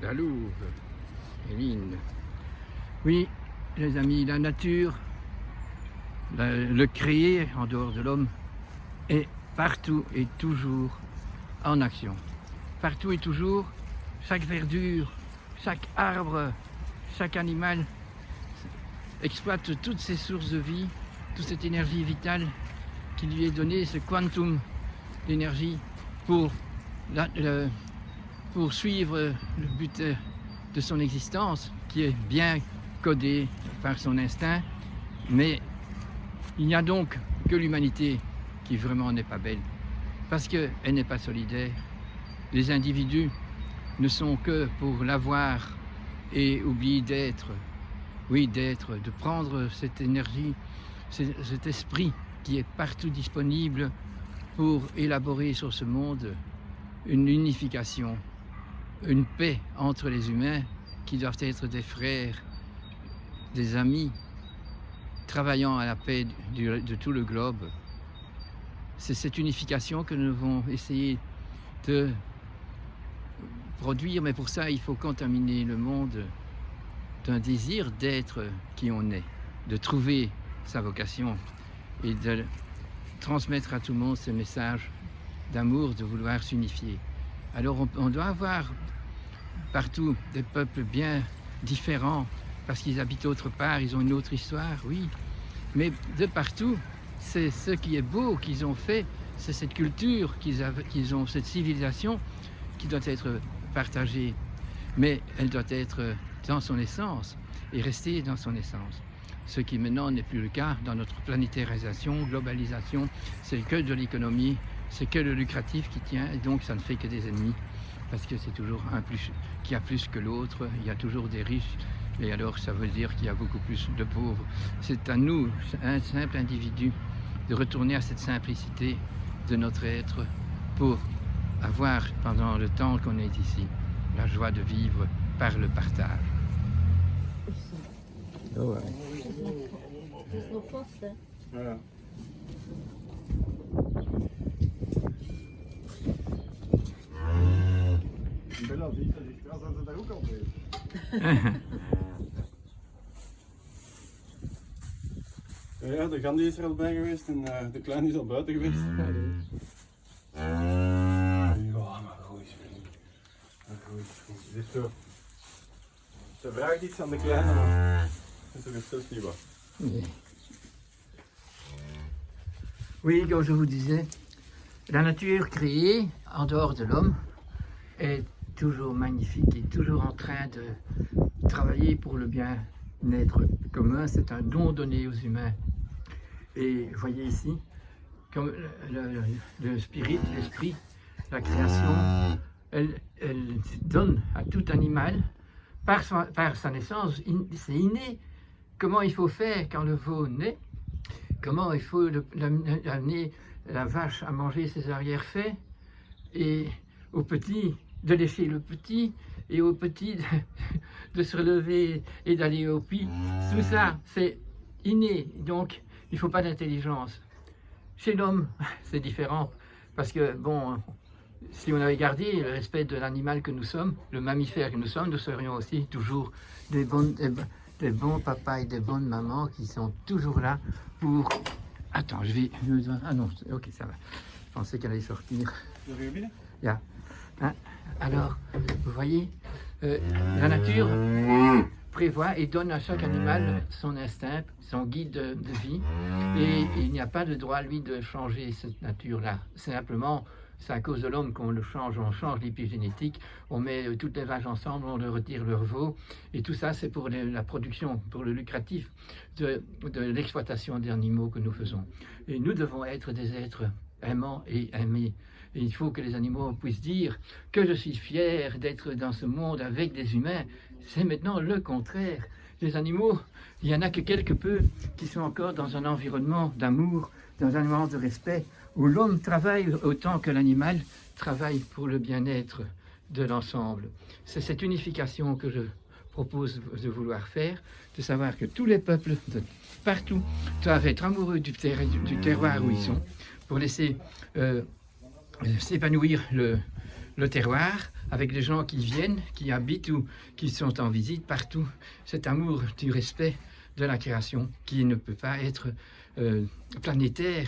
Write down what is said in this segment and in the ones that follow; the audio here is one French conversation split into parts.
la louve, Éline. Oui, les amis, la nature, le créé en dehors de l'homme, est partout et toujours en action. Partout et toujours, chaque verdure, chaque arbre, chaque animal exploite toutes ces sources de vie, toute cette énergie vitale qui lui est donnée, ce quantum d'énergie pour suivre le but de son existence, qui est bien codé par son instinct. Mais il n'y a donc que l'humanité qui vraiment n'est pas belle, parce qu'elle n'est pas solidaire. Les individus ne sont que pour l'avoir et oublient d'être, de prendre cette énergie, cet esprit qui est partout disponible pour élaborer sur ce monde une unification, une paix entre les humains qui doivent être des frères, des amis, travaillant à la paix de tout le globe. C'est cette unification que nous devons essayer de produire, mais pour ça, il faut contaminer le monde d'un désir d'être qui on est, de trouver sa vocation et de transmettre à tout le monde ce message d'amour, de vouloir s'unifier. Alors on doit avoir partout des peuples bien différents, parce qu'ils habitent autre part, ils ont une autre histoire, oui. Mais de partout, c'est ce qui est beau qu'ils ont fait, c'est cette culture qu'ils ont, cette civilisation qui doit être partagée. Mais elle doit être dans son essence et rester dans son essence. Ce qui maintenant n'est plus le cas dans notre planétarisation, globalisation, c'est que de l'économie, c'est que le lucratif qui tient, et donc ça ne fait que des ennemis, parce que c'est toujours un plus qui a plus que l'autre, il y a toujours des riches, et alors ça veut dire qu'il y a beaucoup plus de pauvres. C'est à nous, un simple individu, de retourner à cette simplicité de notre être pour avoir, pendant le temps qu'on est ici, la joie de vivre par le partage. Oh ouais. Det slår fast det. Ja. Bella ziet dat ik als dat daar ook al weet. Ja, de Gandhi is er al bij geweest en de Kleine is al buiten geweest. Ja, maar goed. Het is zo. Ze vraagt iets aan de Kleine, maar dat is zelfs niet wat. Oui. Oui, comme je vous disais, la nature créée en dehors de l'homme est toujours magnifique et toujours en train de travailler pour le bien-être commun. C'est un don donné aux humains. Et voyez ici, comme le spirit, l'esprit, la création, elle donne à tout animal, par sa naissance, c'est inné, comment il faut faire quand le veau naît, comment il faut amener la vache à manger ses arrière-faits, et au petit de lécher le petit, et au petit de se relever et d'aller au puits. Tout ça, c'est inné, donc il ne faut pas d'intelligence. Chez l'homme, c'est différent, parce que, bon, si on avait gardé le respect de l'animal que nous sommes, le mammifère que nous sommes, nous serions aussi toujours des bons papas et des bonnes mamans qui sont toujours là pour... Attends, je vais... Ah non, ok, ça va. Je pensais qu'elle allait sortir. Yeah. Hein? Alors, vous voyez, la nature prévoit et donne à chaque animal son instinct, son guide de vie, et il n'y a pas de droit, lui, de changer cette nature-là. Simplement, c'est à cause de l'homme qu'on le change, on change l'épigénétique, on met toutes les vaches ensemble, on leur retire leur veau, et tout ça c'est pour la production, pour le lucratif de l'exploitation des animaux que nous faisons. Et nous devons être des êtres aimants et aimés. Et il faut que les animaux puissent dire que je suis fier d'être dans ce monde avec des humains. C'est maintenant le contraire. Les animaux, il n'y en a que quelque peu qui sont encore dans un environnement d'amour, dans un environnement de respect, où l'homme travaille autant que l'animal travaille pour le bien-être de l'ensemble. C'est cette unification que je propose de vouloir faire, de savoir que tous les peuples de partout doivent être amoureux du terroir où ils sont, pour laisser s'épanouir le terroir avec les gens qui viennent, qui habitent ou qui sont en visite partout. Cet amour du respect de la création qui ne peut pas être planétaire.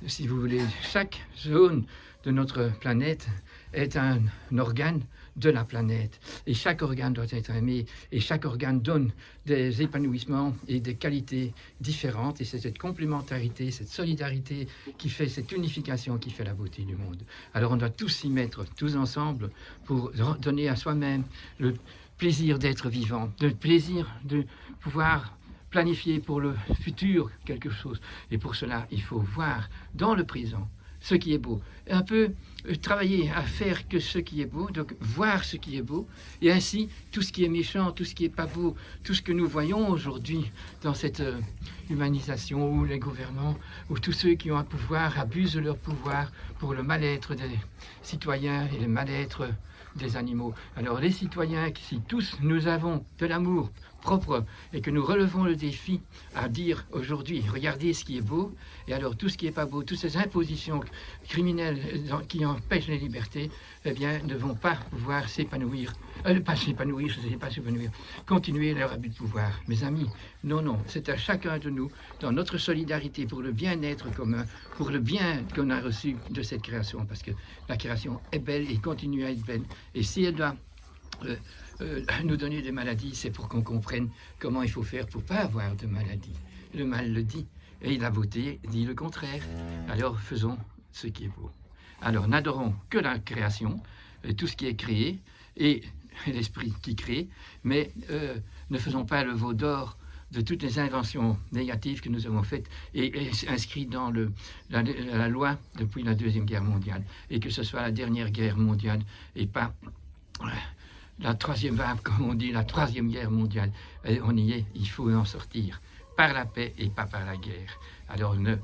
Si vous voulez, chaque zone de notre planète est un organe de la planète. Et chaque organe doit être aimé, et chaque organe donne des épanouissements et des qualités différentes. Et c'est cette complémentarité, cette solidarité qui fait cette unification qui fait la beauté du monde. Alors on doit tous s'y mettre, tous ensemble, pour donner à soi-même le plaisir d'être vivant, le plaisir de pouvoir planifier pour le futur quelque chose. Et pour cela, il faut voir dans le présent ce qui est beau. Un peu travailler à faire que ce qui est beau, donc voir ce qui est beau, et ainsi tout ce qui est méchant, tout ce qui est pas beau, tout ce que nous voyons aujourd'hui dans cette humanisation où les gouvernants, où tous ceux qui ont un pouvoir abusent de leur pouvoir pour le mal-être des citoyens et le mal-être des animaux. Alors les citoyens, si tous nous avons de l'amour propre et que nous relevons le défi à dire aujourd'hui, regardez ce qui est beau, et alors tout ce qui n'est pas beau, toutes ces impositions criminelles qui empêchent les libertés, eh bien, ne vont pas pouvoir s'épanouir, pas s'épanouir, je ne sais pas s'épanouir, continuer leur abus de pouvoir. Mes amis, non, non, c'est à chacun de nous, dans notre solidarité pour le bien-être commun, pour le bien qu'on a reçu de cette création, parce que la création est belle et continue à être belle, et si elle doit nous donner des maladies, c'est pour qu'on comprenne comment il faut faire pour ne pas avoir de maladies. Le mal le dit, et la beauté dit le contraire. Alors faisons ce qui est beau. Alors n'adorons que la création, tout ce qui est créé, et l'esprit qui crée, mais ne faisons pas le veau d'or de toutes les inventions négatives que nous avons faites et inscrites dans la loi depuis la Deuxième Guerre mondiale, et que ce soit la dernière guerre mondiale et pas la troisième vague, comme on dit, la troisième guerre mondiale. Et on y est, il faut en sortir, par la paix et pas par la guerre. Alors ne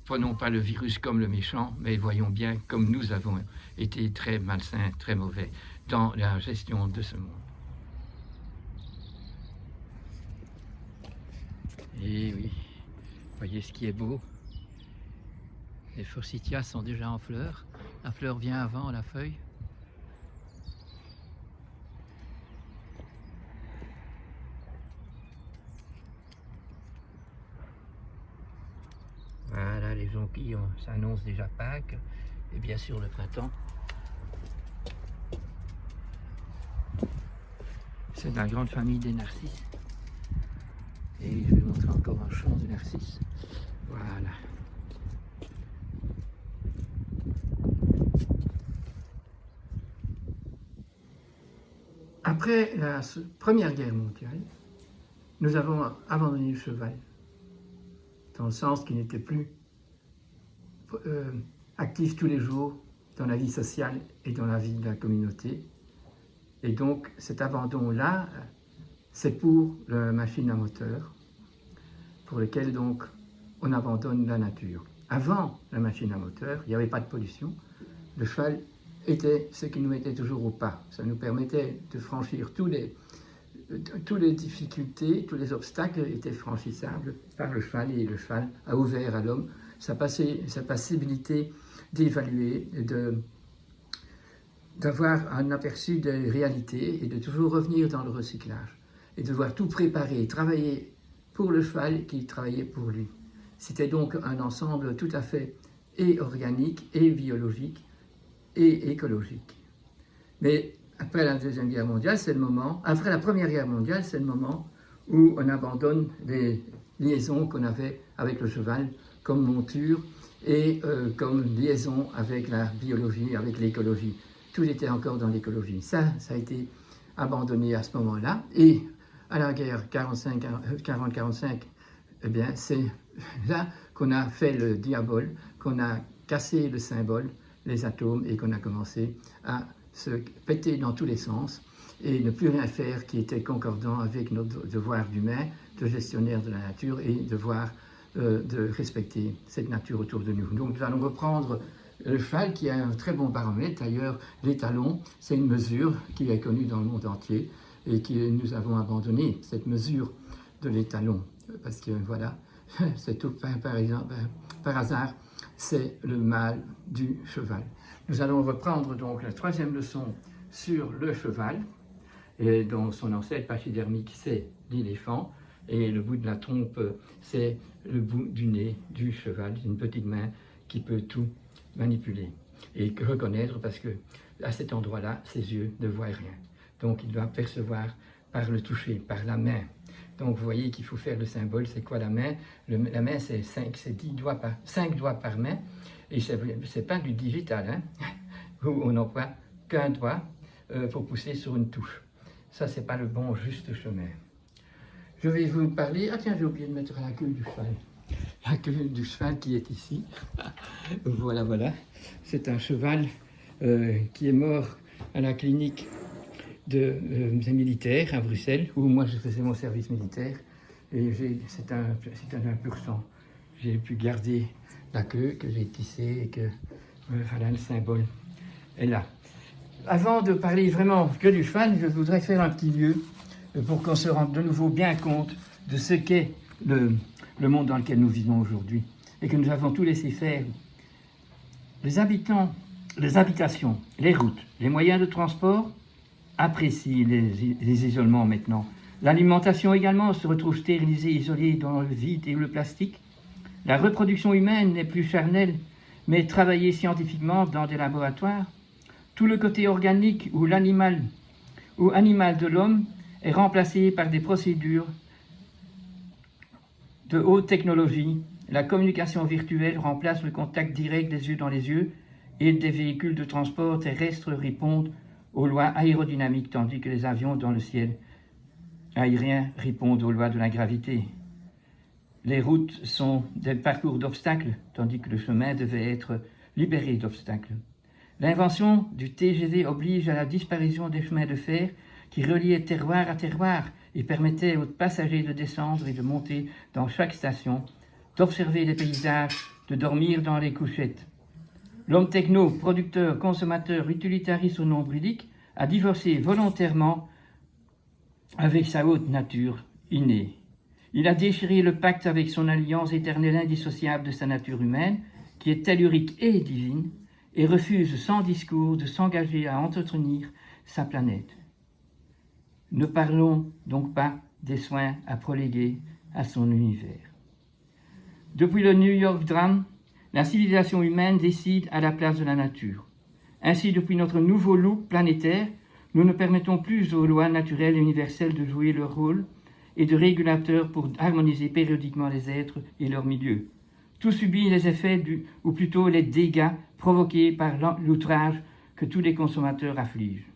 prenons pas le virus comme le méchant, mais voyons bien comme nous avons été très malsains, très mauvais dans la gestion de ce monde. Et oui, voyez ce qui est beau. Les forsythias sont déjà en fleurs. La fleur vient avant la feuille. Voilà, les jonquilles, ça annonce déjà Pâques, et bien sûr le printemps. C'est la grande famille des narcisses. Et je vais montrer encore un champ de narcisses. Voilà. Après la Première Guerre mondiale, nous avons abandonné le cheval, dans le sens qu'il n'était plus actif tous les jours dans la vie sociale et dans la vie de la communauté. Et donc cet abandon-là, c'est pour la machine à moteur, pour lequel donc on abandonne la nature. Avant la machine à moteur, il n'y avait pas de pollution. Le cheval était ce qui nous mettait toujours au pas. Ça nous permettait de franchir toutes les difficultés, tous les obstacles étaient franchissables par le cheval, et le cheval a ouvert à l'homme sa possibilité d'évaluer, d'avoir un aperçu des réalités et de toujours revenir dans le recyclage et de devoir tout préparer, travailler pour le cheval qui travaillait pour lui. C'était donc un ensemble tout à fait et organique et biologique et écologique. Mais après la Deuxième Guerre mondiale, c'est le moment, après la Première Guerre mondiale, c'est le moment où on abandonne les liaisons qu'on avait avec le cheval comme monture et comme liaison avec la biologie, avec l'écologie. Tout était encore dans l'écologie. Ça a été abandonné à ce moment-là. Et à la guerre 40-45, eh bien, c'est là qu'on a fait le diabole, qu'on a cassé le symbole, les atomes, et qu'on a commencé à se péter dans tous les sens et ne plus rien faire qui était concordant avec notre devoir d'humain, de gestionnaire de la nature et devoir de respecter cette nature autour de nous. Donc nous allons reprendre le cheval qui a un très bon baromètre. D'ailleurs, l'étalon, c'est une mesure qui est connue dans le monde entier et que nous avons abandonné, cette mesure de l'étalon, parce que voilà, c'est tout par hasard, c'est le mal du cheval. Nous allons reprendre donc la troisième leçon sur le cheval, et dont son ancêtre pachydermique c'est l'éléphant, et le bout de la trompe c'est le bout du nez du cheval, une petite main qui peut tout manipuler et reconnaître, parce que à cet endroit-là, ses yeux ne voient rien. Donc il doit percevoir par le toucher, par la main. Donc vous voyez qu'il faut faire le symbole. C'est quoi la main? La main c'est 5 doigts par main, et c'est pas du digital, hein, où on n'emploie qu'un doigt pour pousser sur une touche. Ça, c'est pas le bon juste chemin. Je vais vous parler... Ah tiens, j'ai oublié de mettre la queue du cheval. La queue du cheval qui est ici. Voilà, voilà. C'est un cheval qui est mort à la clinique des militaires à Bruxelles, où moi je faisais mon service militaire. Et c'est un pur sang. J'ai pu garder la queue que j'ai tissée et que voilà, le symbole est là. Avant de parler vraiment que du cheval, je voudrais faire un petit lieu pour qu'on se rende de nouveau bien compte de ce qu'est le monde dans lequel nous vivons aujourd'hui et que nous avons tout laissé faire. Les habitants, les habitations, les routes, les moyens de transport apprécient les isolements maintenant. L'alimentation également se retrouve stérilisée, isolée dans le vide et le plastique. La reproduction humaine n'est plus charnelle, mais travaillée scientifiquement dans des laboratoires. Tout le côté organique ou animal de l'homme est remplacé par des procédures de haute technologie. La communication virtuelle remplace le contact direct des yeux dans les yeux et des véhicules de transport terrestres répondent aux lois aérodynamiques, tandis que les avions dans le ciel aérien répondent aux lois de la gravité. Les routes sont des parcours d'obstacles, tandis que le chemin devait être libéré d'obstacles. L'invention du TGV oblige à la disparition des chemins de fer qui reliaient terroir à terroir et permettaient aux passagers de descendre et de monter dans chaque station, d'observer les paysages, de dormir dans les couchettes. L'homme techno, producteur, consommateur, utilitariste ou nombrilique, a divorcé volontairement avec sa haute nature innée. Il a déchiré le pacte avec son alliance éternelle indissociable de sa nature humaine, qui est tellurique et divine, et refuse sans discours de s'engager à entretenir sa planète. Ne parlons donc pas des soins à proléguer à son univers. Depuis le New York Drame, la civilisation humaine décide à la place de la nature. Ainsi, depuis notre nouveau look planétaire, nous ne permettons plus aux lois naturelles et universelles de jouer leur rôle et de régulateur pour harmoniser périodiquement les êtres et leur milieu. Tout subit les effets ou plutôt les dégâts provoqués par l'outrage que tous les consommateurs affligent.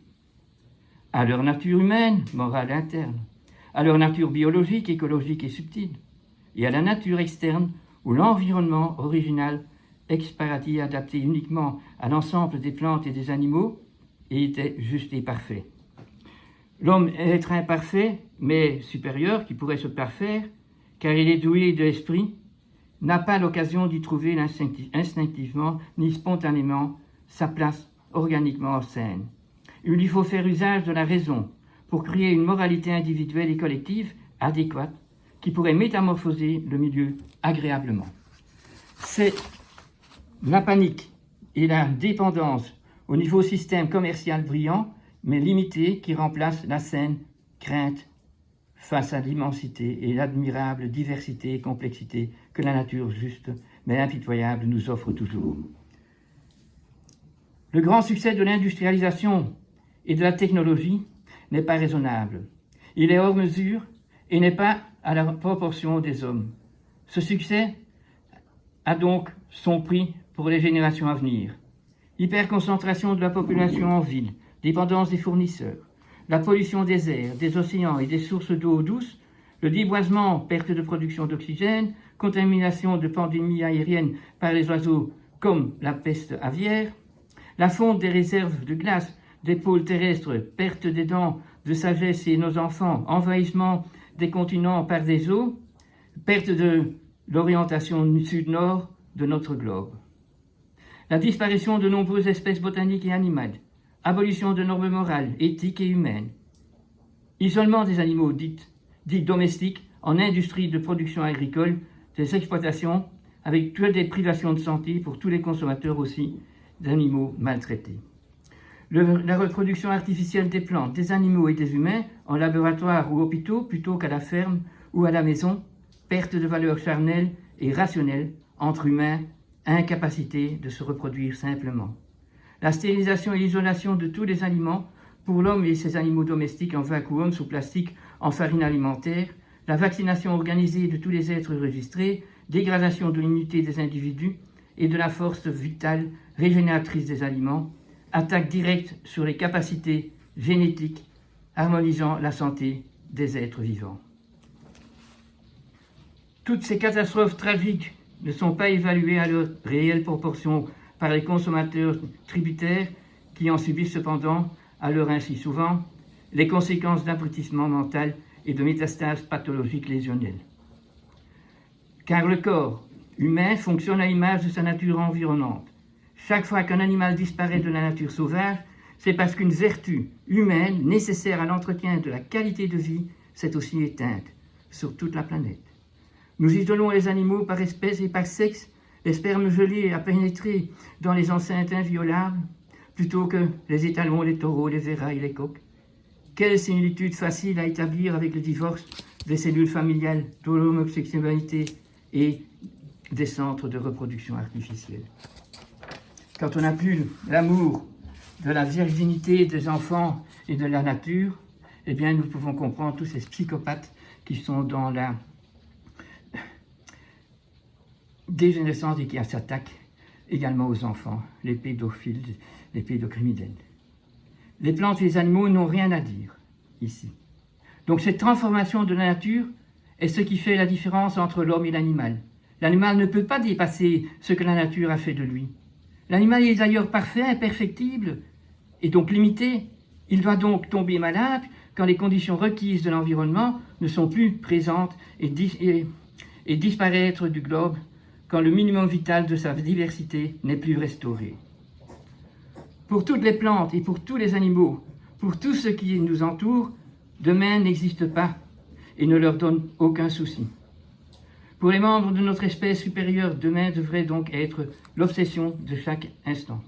À leur nature humaine, morale interne, à leur nature biologique, écologique et subtile, et à la nature externe, où l'environnement original, ex parati adapté uniquement à l'ensemble des plantes et des animaux, était juste et parfait. L'homme est être imparfait, mais supérieur, qui pourrait se parfaire, car il est doué de l'esprit, n'a pas l'occasion d'y trouver instinctivement ni spontanément sa place organiquement saine. Il lui faut faire usage de la raison pour créer une moralité individuelle et collective adéquate qui pourrait métamorphoser le milieu agréablement. C'est la panique et la dépendance au niveau système commercial brillant, mais limité, qui remplace la saine crainte face à l'immensité et l'admirable diversité et complexité que la nature juste mais impitoyable nous offre toujours. Le grand succès de l'industrialisation et de la technologie n'est pas raisonnable. Il est hors mesure et n'est pas à la proportion des hommes. Ce succès a donc son prix pour les générations à venir. Hyperconcentration de la population en ville, dépendance des fournisseurs, la pollution des airs, des océans et des sources d'eau douce, le déboisement, perte de production d'oxygène, contamination de pandémies aériennes par les oiseaux comme la peste aviaire, la fonte des réserves de glace, des pôles terrestres, perte des dents de sagesse et nos enfants, envahissement des continents par des eaux, perte de l'orientation sud-nord de notre globe. La disparition de nombreuses espèces botaniques et animales, abolition de normes morales, éthiques et humaines, isolement des animaux dits domestiques en industrie de production agricole, des exploitations, avec toutes des privations de santé pour tous les consommateurs aussi d'animaux maltraités. La reproduction artificielle des plantes, des animaux et des humains, en laboratoire ou hôpitaux, plutôt qu'à la ferme ou à la maison, perte de valeur charnelle et rationnelle entre humains, incapacité de se reproduire simplement. La stérilisation et l'isolation de tous les aliments, pour l'homme et ses animaux domestiques en vacuum sous plastique, en farine alimentaire, la vaccination organisée de tous les êtres enregistrés, dégradation de l'immunité des individus et de la force vitale régénératrice des aliments, attaque directe sur les capacités génétiques, harmonisant la santé des êtres vivants. Toutes ces catastrophes tragiques ne sont pas évaluées à leur réelle proportion par les consommateurs tributaires qui en subissent cependant, à leur insu souvent, les conséquences d'abrutissement mental et de métastases pathologiques lésionnelles. Car le corps humain fonctionne à l'image de sa nature environnante. Chaque fois qu'un animal disparaît de la nature sauvage, c'est parce qu'une vertu humaine nécessaire à l'entretien de la qualité de vie s'est aussi éteinte sur toute la planète. Nous isolons les animaux par espèce et par sexe, les spermes gelés à pénétrer dans les enceintes inviolables, plutôt que les étalons, les taureaux, les verrailles, les coqs. Quelle similitude facile à établir avec le divorce des cellules familiales, de l'homosexualité et des centres de reproduction artificielle. Quand on n'a plus l'amour de la virginité des enfants et de la nature, eh bien nous pouvons comprendre tous ces psychopathes qui sont dans la dégénérescence et qui s'attaquent également aux enfants, les pédophiles, les pédocriminels. Les plantes et les animaux n'ont rien à dire ici. Donc cette transformation de la nature est ce qui fait la différence entre l'homme et l'animal. L'animal ne peut pas dépasser ce que la nature a fait de lui. L'animal est d'ailleurs parfait, imperfectible, et donc limité. Il doit donc tomber malade quand les conditions requises de l'environnement ne sont plus présentes et disparaître du globe quand le minimum vital de sa diversité n'est plus restauré. Pour toutes les plantes et pour tous les animaux, pour tout ce qui nous entoure, demain n'existe pas et ne leur donne aucun souci. Pour les membres de notre espèce supérieure, demain devrait donc être l'obsession de chaque instant.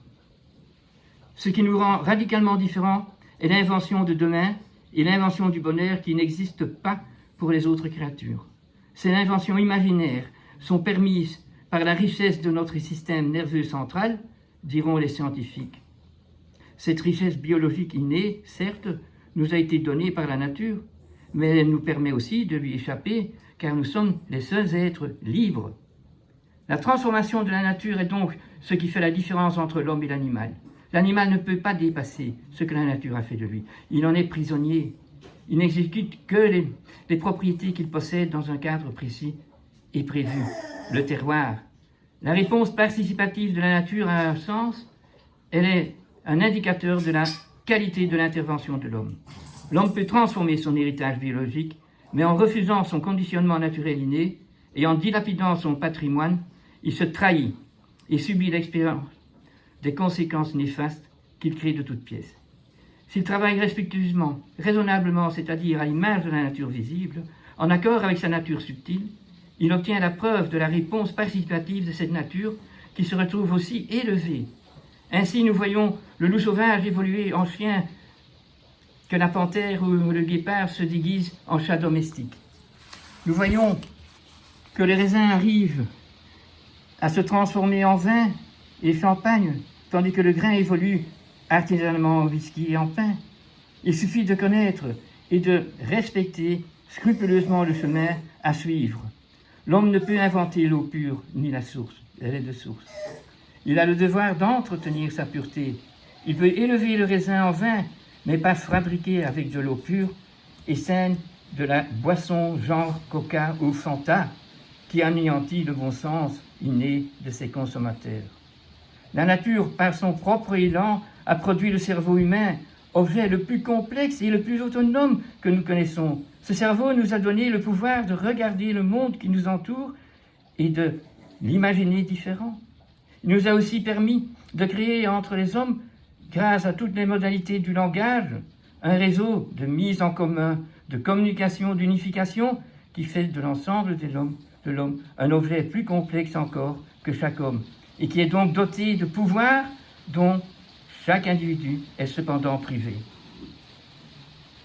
Ce qui nous rend radicalement différents est l'invention de demain et l'invention du bonheur qui n'existe pas pour les autres créatures. Ces inventions imaginaires sont permises par la richesse de notre système nerveux central, diront les scientifiques. Cette richesse biologique innée, certes, nous a été donnée par la nature, mais elle nous permet aussi de lui échapper, car nous sommes les seuls êtres libres. La transformation de la nature est donc ce qui fait la différence entre l'homme et l'animal. L'animal ne peut pas dépasser ce que la nature a fait de lui. Il en est prisonnier. Il n'exécute que les propriétés qu'il possède dans un cadre précis et prévu. Le terroir. La réponse participative de la nature a un sens. Elle est un indicateur de la qualité de l'intervention de l'homme. L'homme peut transformer son héritage biologique, mais en refusant son conditionnement naturel inné et en dilapidant son patrimoine, il se trahit et subit l'expérience des conséquences néfastes qu'il crée de toutes pièces. S'il travaille respectueusement, raisonnablement, c'est-à-dire à l'image de la nature visible, en accord avec sa nature subtile, il obtient la preuve de la réponse participative de cette nature qui se retrouve aussi élevée. Ainsi, nous voyons le loup sauvage évoluer en chien, que la panthère ou le guépard se déguisent en chat domestique. Nous voyons que les raisins arrivent à se transformer en vin et champagne, tandis que le grain évolue artisanalement en whisky et en pain. Il suffit de connaître et de respecter scrupuleusement le chemin à suivre. L'homme ne peut inventer l'eau pure ni la source, elle est de source. Il a le devoir d'entretenir sa pureté. Il peut élever le raisin en vin, mais pas fabriquer avec de l'eau pure et saine de la boisson genre Coca ou Fanta, qui anéantit le bon sens inné de ses consommateurs. La nature, par son propre élan, a produit le cerveau humain, objet le plus complexe et le plus autonome que nous connaissons. Ce cerveau nous a donné le pouvoir de regarder le monde qui nous entoure et de l'imaginer différent. Il nous a aussi permis de créer entre les hommes, grâce à toutes les modalités du langage, un réseau de mise en commun, de communication, d'unification, qui fait de l'ensemble de l'homme un objet plus complexe encore que chaque homme, et qui est donc doté de pouvoirs dont chaque individu est cependant privé.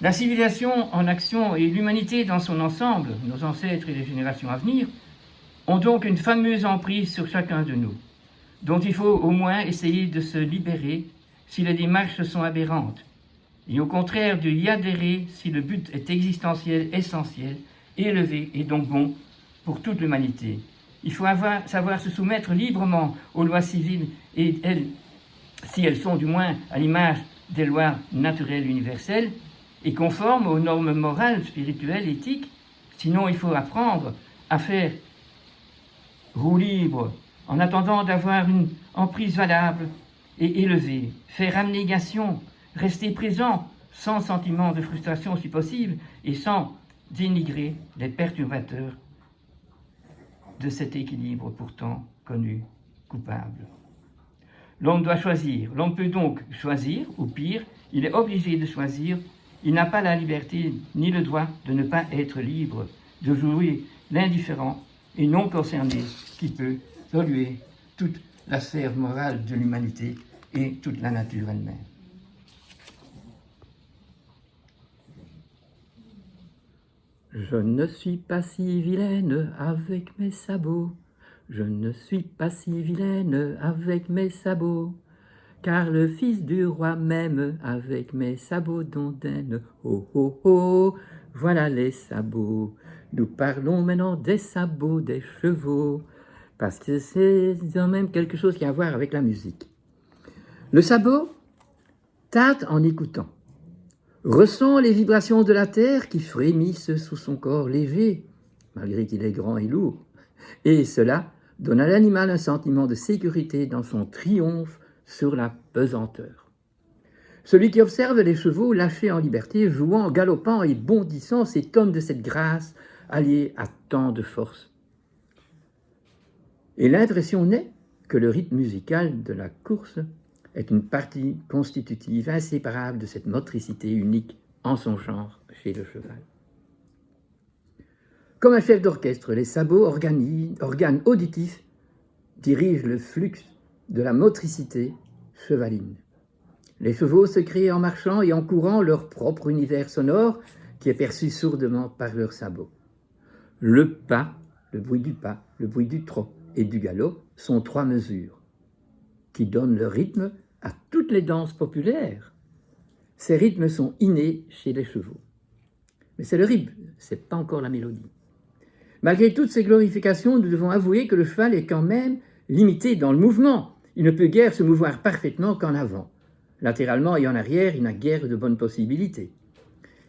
La civilisation en action et l'humanité dans son ensemble, nos ancêtres et les générations à venir, ont donc une fameuse emprise sur chacun de nous, dont il faut au moins essayer de se libérer si les démarches sont aberrantes, et au contraire de y adhérer si le but est existentiel, essentiel, élevé et donc bon pour toute l'humanité. Il faut savoir se soumettre librement aux lois civiles, et si elles sont du moins à l'image des lois naturelles universelles, et conformes aux normes morales, spirituelles, éthiques. Sinon, il faut apprendre à faire roue libre en attendant d'avoir une emprise valable et élevée, faire abnégation, rester présent sans sentiment de frustration si possible et sans dénigrer les perturbateurs de cet équilibre pourtant connu coupable. L'homme doit choisir. L'homme peut donc choisir, ou pire, il est obligé de choisir. Il n'a pas la liberté ni le droit de ne pas être libre, de jouer l'indifférent et non concerné qui peut polluer toute la sphère morale de l'humanité et toute la nature elle-même. Je ne suis pas si vilaine avec mes sabots, je ne suis pas si vilaine avec mes sabots. Car le fils du roi m'aime avec mes sabots d'ondaine. Oh oh oh, voilà les sabots. Nous parlons maintenant des sabots des chevaux, parce que c'est quand même quelque chose qui a à voir avec la musique. Le sabot tâte en écoutant, ressent les vibrations de la terre qui frémissent sous son corps léger, malgré qu'il est grand et lourd, et cela donne à l'animal un sentiment de sécurité dans son triomphe sur la pesanteur. Celui qui observe les chevaux lâchés en liberté, jouant, galopant et bondissant, s'étonne de cette grâce alliée à tant de force. Et l'impression n'est que le rythme musical de la course est une partie constitutive inséparable de cette motricité unique en son genre chez le cheval. Comme un chef d'orchestre, les sabots, organes auditifs, dirigent le flux de la motricité chevaline. Les chevaux se créent en marchant et en courant leur propre univers sonore qui est perçu sourdement par leurs sabots. Le pas, le bruit du trot et du galop sont trois mesures qui donnent le rythme à toutes les danses populaires. Ces rythmes sont innés chez les chevaux. Mais c'est le rythme, c'est pas encore la mélodie. Malgré toutes ces glorifications, nous devons avouer que le cheval est quand même limité dans le mouvement. Il ne peut guère se mouvoir parfaitement qu'en avant. Latéralement et en arrière, il n'a guère de bonnes possibilités.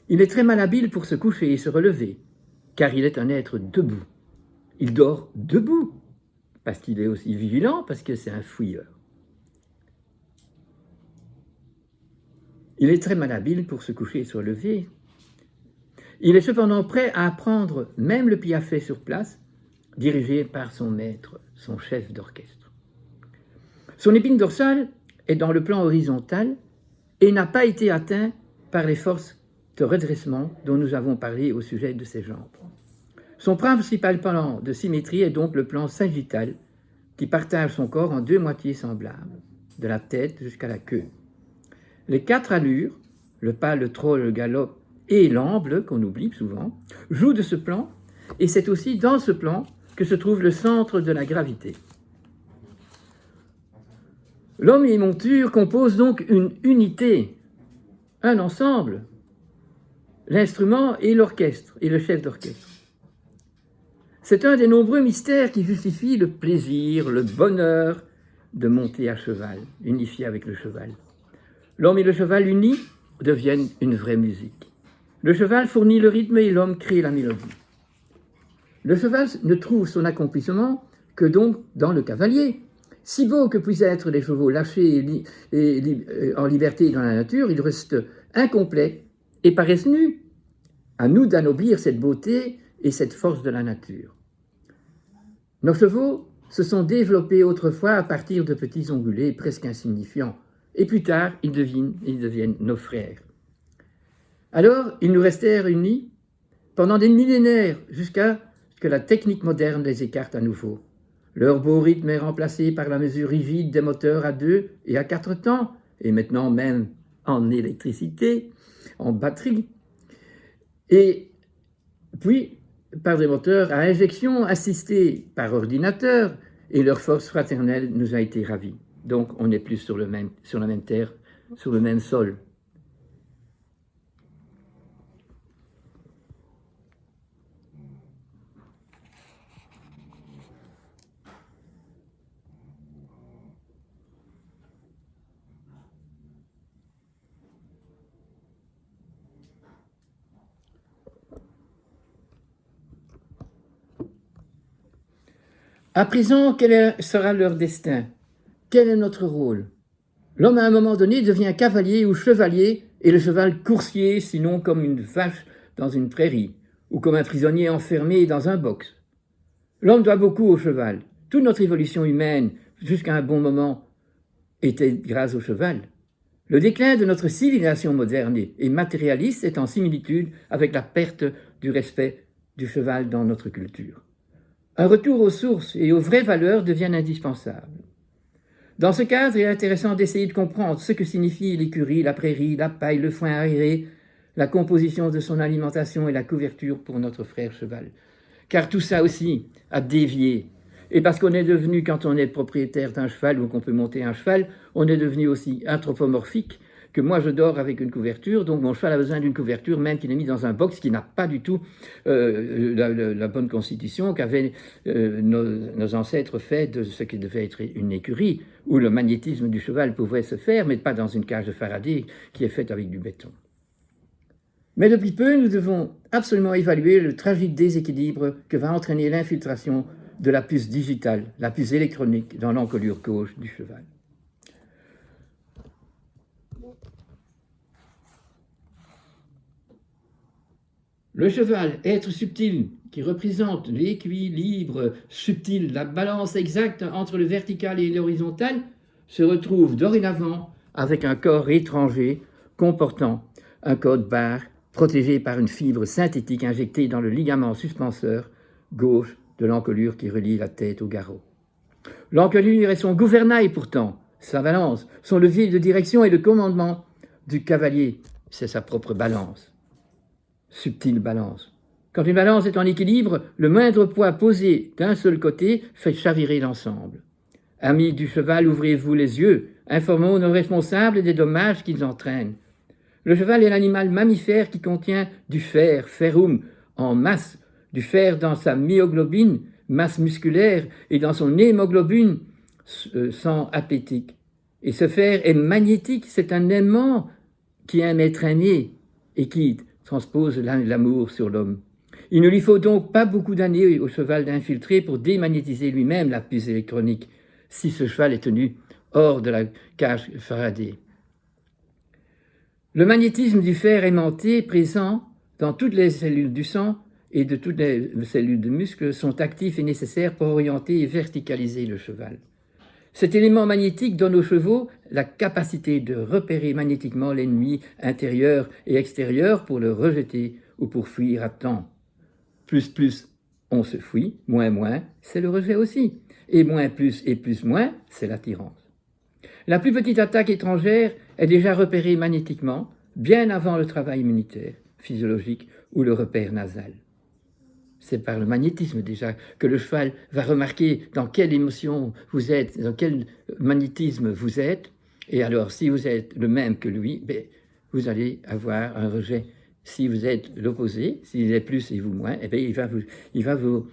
Il est très malhabile pour se coucher et se relever, car il est un être debout. Il dort debout, parce qu'il est aussi vigilant, parce que c'est un fouilleur. Il est très malhabile pour se coucher et se relever. Il est cependant prêt à apprendre même le piaffait sur place, dirigé par son maître, son chef d'orchestre. Son épine dorsale est dans le plan horizontal et n'a pas été atteint par les forces de redressement dont nous avons parlé au sujet de ses jambes. Son principal plan de symétrie est donc le plan sagittal qui partage son corps en deux moitiés semblables, de la tête jusqu'à la queue. Les quatre allures, le pas, le trot, le galop et l'amble, qu'on oublie souvent, jouent de ce plan, et c'est aussi dans ce plan que se trouve le centre de la gravité. L'homme et les montures composent donc une unité, un ensemble, l'instrument et l'orchestre, et le chef d'orchestre. C'est un des nombreux mystères qui justifient le plaisir, le bonheur de monter à cheval, unifié avec le cheval. L'homme et le cheval unis deviennent une vraie musique. Le cheval fournit le rythme et l'homme crée la mélodie. Le cheval ne trouve son accomplissement que donc dans le cavalier. Si beau que puissent être les chevaux lâchés en liberté dans la nature, ils restent incomplets et paraissent nus. À nous d'anoblir cette beauté et cette force de la nature. Nos chevaux se sont développés autrefois à partir de petits ongulés presque insignifiants, et plus tard ils deviennent nos frères. Alors ils nous restèrent unis pendant des millénaires jusqu'à ce que la technique moderne les écarte à nouveau. Leur beau rythme est remplacé par la mesure rigide des moteurs à 2 et à 4 temps, et maintenant même en électricité, en batterie, et puis par des moteurs à injection assistés par ordinateur, et leur force fraternelle nous a été ravie. Donc on n'est plus sur la même terre, sur le même sol. À présent, quel sera leur destin? Quel est notre rôle? L'homme, à un moment donné, devient cavalier ou chevalier, et le cheval coursier, sinon comme une vache dans une prairie, ou comme un prisonnier enfermé dans un box. L'homme doit beaucoup au cheval. Toute notre évolution humaine, jusqu'à un bon moment, était grâce au cheval. Le déclin de notre civilisation moderne et matérialiste est en similitude avec la perte du respect du cheval dans notre culture. Un retour aux sources et aux vraies valeurs devient indispensable. Dans ce cadre, il est intéressant d'essayer de comprendre ce que signifie l'écurie, la prairie, la paille, le foin aéré, la composition de son alimentation et la couverture pour notre frère cheval. Car tout ça aussi a dévié. Et parce qu'on est devenu, quand on est propriétaire d'un cheval ou qu'on peut monter un cheval, on est devenu aussi anthropomorphique, que moi je dors avec une couverture, donc mon cheval a besoin d'une couverture, même qu'il est mis dans un box qui n'a pas du tout la bonne constitution qu'avaient nos ancêtres fait de ce qui devait être une écurie, où le magnétisme du cheval pouvait se faire, mais pas dans une cage de Faraday qui est faite avec du béton. Mais depuis peu, nous devons absolument évaluer le tragique déséquilibre que va entraîner l'infiltration de la puce digitale, la puce électronique dans l'encolure gauche du cheval. Le cheval, être subtil, qui représente l'équilibre subtil, la balance exacte entre le vertical et l'horizontal, se retrouve dorénavant avec un corps étranger comportant un code barre protégé par une fibre synthétique injectée dans le ligament suspenseur gauche de l'encolure qui relie la tête au garrot. L'encolure est son gouvernail pourtant, sa balance, son levier de direction et le commandement du cavalier, c'est sa propre balance. Subtile balance. Quand une balance est en équilibre, le moindre poids posé d'un seul côté fait chavirer l'ensemble. Amis du cheval, ouvrez-vous les yeux, informons nos responsables des dommages qu'ils entraînent. Le cheval est l'animal mammifère qui contient du fer, ferrum, en masse, du fer dans sa myoglobine, masse musculaire, et dans son hémoglobine, sang apétique. Et ce fer est magnétique, c'est un aimant qui aime être aimé et qui transpose l'amour sur l'homme. Il ne lui faut donc pas beaucoup d'années au cheval d'infiltrer pour démagnétiser lui-même la puce électronique, si ce cheval est tenu hors de la cage Faraday. Le magnétisme du fer aimanté présent dans toutes les cellules du sang et de toutes les cellules de muscles sont actifs et nécessaires pour orienter et verticaliser le cheval. Cet élément magnétique donne aux chevaux la capacité de repérer magnétiquement l'ennemi intérieur et extérieur pour le rejeter ou pour fuir à temps. Plus, on se fuit, moins, c'est le rejet aussi. Et moins, c'est l'attirance. La plus petite attaque étrangère est déjà repérée magnétiquement, bien avant le travail immunitaire, physiologique ou le repère nasal. C'est par le magnétisme déjà que le cheval va remarquer dans quelle émotion vous êtes, dans quel magnétisme vous êtes. Et alors, si vous êtes le même que lui, vous allez avoir un rejet. Si vous êtes l'opposé, s'il est plus et vous moins, il va vous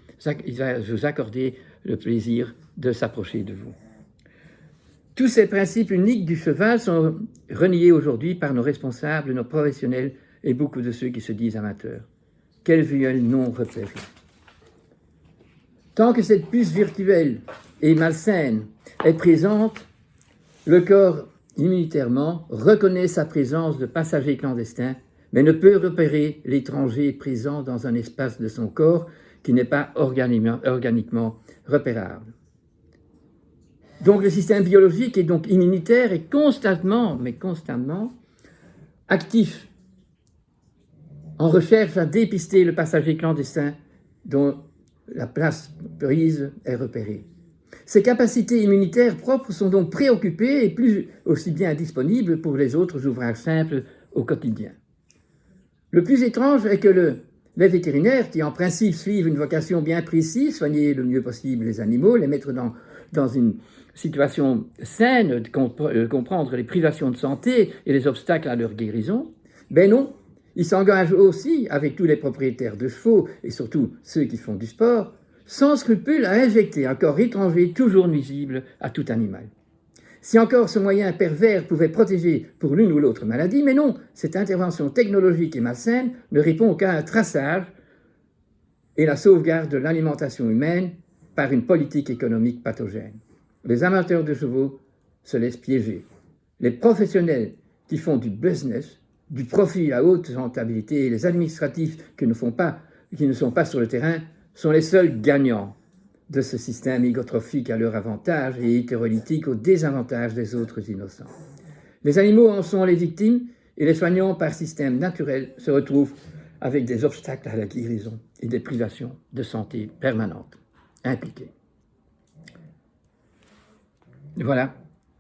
accorder le plaisir de s'approcher de vous. Tous ces principes uniques du cheval sont reniés aujourd'hui par nos responsables, nos professionnels et beaucoup de ceux qui se disent amateurs. Quel viol non repéré. Tant que cette puce virtuelle et malsaine est présente, le corps, immunitairement, reconnaît sa présence de passager clandestin, mais ne peut repérer l'étranger présent dans un espace de son corps qui n'est pas organiquement repérable. Donc le système biologique et donc immunitaire est constamment actif en recherche à dépister le passager clandestin dont la place prise est repérée. Ses capacités immunitaires propres sont donc préoccupées et plus aussi bien disponibles pour les autres ouvrages simples au quotidien. Le plus étrange est que les vétérinaires, qui en principe suivent une vocation bien précise, soigner le mieux possible les animaux, les mettre dans une situation saine, de comprendre les privations de santé et les obstacles à leur guérison, ben non, ils s'engagent aussi avec tous les propriétaires de chevaux et surtout ceux qui font du sport, sans scrupule à injecter un corps étranger toujours nuisible à tout animal. Si encore ce moyen pervers pouvait protéger pour l'une ou l'autre maladie, mais non, cette intervention technologique et malsaine ne répond qu'à un traçage et la sauvegarde de l'alimentation humaine par une politique économique pathogène. Les amateurs de chevaux se laissent piéger. Les professionnels qui font du business, du profit à haute rentabilité, et les administratifs qui ne sont pas sur le terrain, sont les seuls gagnants de ce système égotrophique à leur avantage et hétérolytique au désavantage des autres innocents. Les animaux en sont les victimes et les soignants par système naturel se retrouvent avec des obstacles à la guérison et des privations de santé permanentes impliquées. Voilà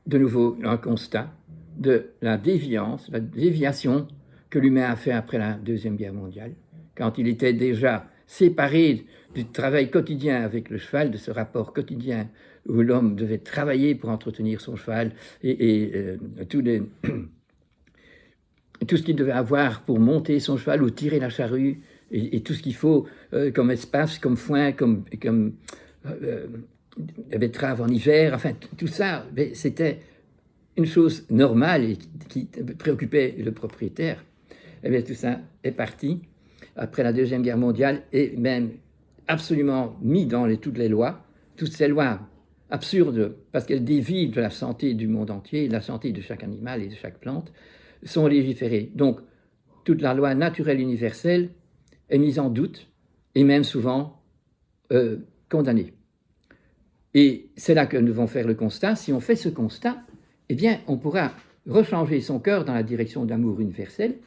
de nouveau un constat de la déviation que l'humain a fait après la Deuxième Guerre mondiale, quand il était déjà séparé du travail quotidien avec le cheval, de ce rapport quotidien où l'homme devait travailler pour entretenir son cheval et tout ce qu'il devait avoir pour monter son cheval ou tirer la charrue et tout ce qu'il faut comme espace, comme foin, comme la betterave en hiver, enfin tout ça, c'était une chose normale et qui préoccupait le propriétaire. Et bien tout ça est parti après la Deuxième Guerre mondiale et même absolument mis dans toutes les lois, toutes ces lois absurdes, parce qu'elles dévient de la santé du monde entier, de la santé de chaque animal et de chaque plante, sont légiférées. Donc, toute la loi naturelle universelle est mise en doute et même souvent condamnée. Et c'est là que nous devons faire le constat. Si on fait ce constat, eh bien, on pourra rechanger son cœur dans la direction de l'amour universel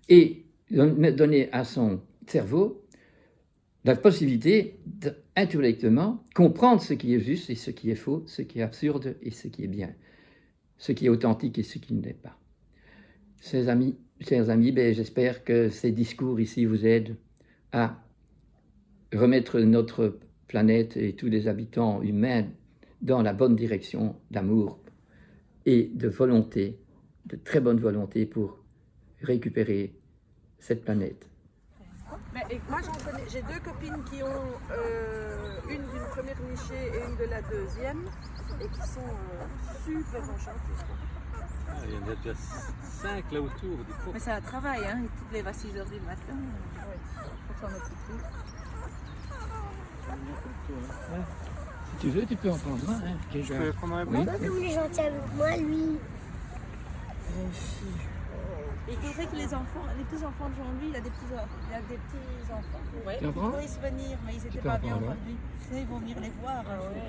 et donner à son cerveau la possibilité d'intellectuellement comprendre ce qui est juste et ce qui est faux, ce qui est absurde et ce qui est bien, ce qui est authentique et ce qui ne l'est pas. Chers amis, j'espère que ces discours ici vous aident à remettre notre planète et tous les habitants humains dans la bonne direction d'amour et de volonté, de très bonne volonté pour récupérer cette planète. Mais moi j'ai deux copines qui ont une d'une première nichée et une de la deuxième et qui sont super enchantées. Ah, il y en a déjà 5 là autour. Mais c'est un travail, hein, toutes les 6 h du matin. Pour s'en occuper. Si tu veux, tu peux en prendre un. Hein, Je peux prendre un oui. Comme il est gentil avec moi, lui. Il faudrait que les petits-enfants de Jean-Louis, il a des petits-enfants. Ouais. Tu en Ils prends? pourraient se venir, mais ils Tu n'étaient peux pas en bien prendre, aujourd'hui. Sinon, ils vont venir les voir.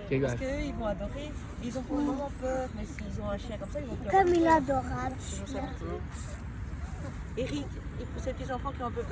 Quel Parce gars? qu'eux, ils vont adorer. Ils ont pour le moment peur, mais s'ils ont un chien comme ça, ils vont plus Comme avoir il est peur. adorable. Eric, ces petits-enfants qui ont un peu peur.